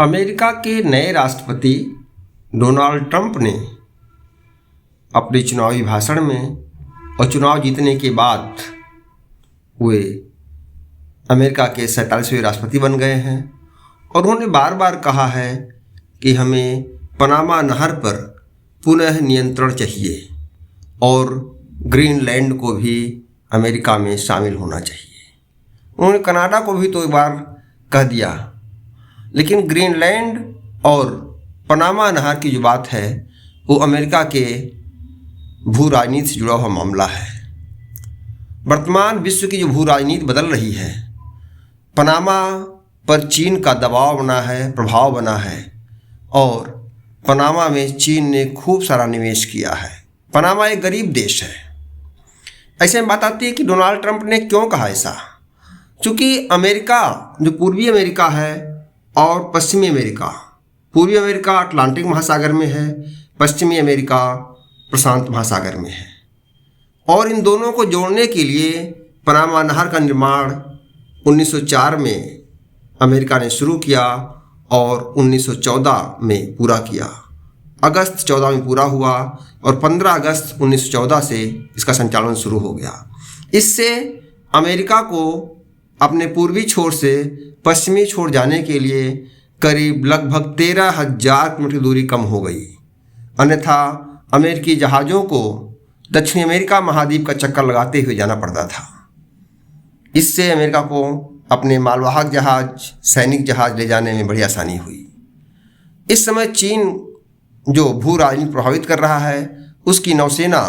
America के नए राष्ट्रपति डोनाल्ड ट्रंप ने अपने चुनावी भाषण में और चुनाव जीतने के बाद वे अमेरिका के 47वें राष्ट्रपति बन गए हैं और उन्होंने बार बार कहा है कि हमें पनामा नहर पर पुनः नियंत्रण चाहिए और ग्रीनलैंड को भी अमेरिका में शामिल होना चाहिए। उन्होंने कनाडा को भी तो एक बार कह दिया, लेकिन ग्रीनलैंड और पनामा नहर की जो बात है वो अमेरिका के भू राजनीति से जुड़ा हुआ मामला है। वर्तमान विश्व की जो भू राजनीति बदल रही है, पनामा पर चीन का दबाव बना है, प्रभाव बना है और पनामा में चीन ने खूब सारा निवेश किया है। पनामा एक गरीब देश है। ऐसे में बात आती है कि डोनाल्ड ट्रंप ने क्यों कहा ऐसा, क्योंकि अमेरिका जो पूर्वी अमेरिका है और पश्चिमी अमेरिका, पूर्वी अमेरिका अटलांटिक महासागर में है, पश्चिमी अमेरिका प्रशांत महासागर में है और इन दोनों को जोड़ने के लिए पनामा नहर का निर्माण 1904 में अमेरिका ने शुरू किया और 1914 में पूरा किया। अगस्त 14 में पूरा हुआ और 15 अगस्त 1914 से इसका संचालन शुरू हो गया। इससे अमेरिका को अपने पूर्वी छोर से पश्चिमी छोर जाने के लिए करीब लगभग 13,000 किलोमीटर की दूरी कम हो गई। अन्यथा अमेरिकी जहाज़ों को दक्षिणी अमेरिका महाद्वीप का चक्कर लगाते हुए जाना पड़ता था। इससे अमेरिका को अपने मालवाहक जहाज़, सैनिक जहाज़ ले जाने में बड़ी आसानी हुई। इस समय चीन जो भू राजनीति प्रभावित कर रहा है, उसकी नौसेना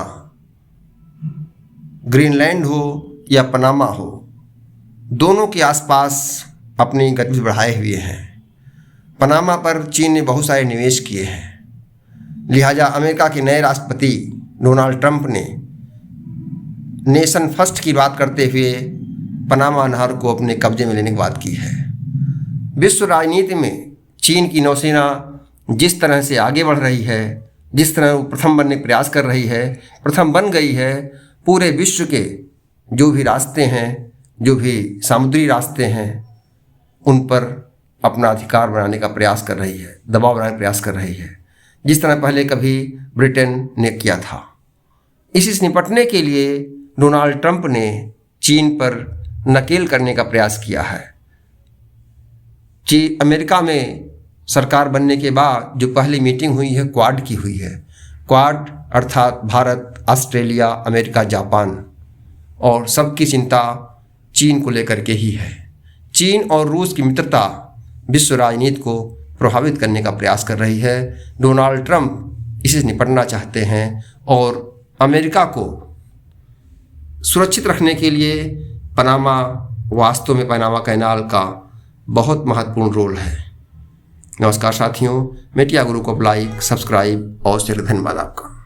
ग्रीनलैंड हो या पनामा हो, दोनों के आसपास अपनी गतिविधि बढ़ाए हुए हैं। पनामा पर चीन ने बहुत सारे निवेश किए हैं, लिहाजा अमेरिका के नए राष्ट्रपति डोनाल्ड ट्रंप ने नेशन फर्स्ट की बात करते हुए पनामा नहर को अपने कब्जे में लेने की बात की है। विश्व राजनीति में चीन की नौसेना जिस तरह से आगे बढ़ रही है, जिस तरह वो प्रथम बनने का प्रयास कर रही है, प्रथम बन गई है, पूरे विश्व के जो भी रास्ते हैं, जो भी समुद्री रास्ते हैं, उन पर अपना अधिकार बनाने का प्रयास कर रही है, दबाव बनाने का प्रयास कर रही है, जिस तरह पहले कभी ब्रिटेन ने किया था। इसी से निपटने के लिए डोनाल्ड ट्रंप ने चीन पर नकेल करने का प्रयास किया है। अमेरिका में सरकार बनने के बाद जो पहली मीटिंग हुई है क्वाड की हुई है। क्वाड अर्थात भारत, ऑस्ट्रेलिया, अमेरिका, जापान, और सबकी चिंता चीन को लेकर के ही है। चीन और रूस की मित्रता विश्व राजनीति को प्रभावित करने का प्रयास कर रही है। डोनाल्ड ट्रंप इसी से निपटना चाहते हैं और अमेरिका को सुरक्षित रखने के लिए पनामा, वास्तव में पनामा कैनाल का बहुत महत्वपूर्ण रोल है। नमस्कार साथियों, मीडिया गुरु को लाइक, सब्सक्राइब और शेयर। धन्यवाद आपका।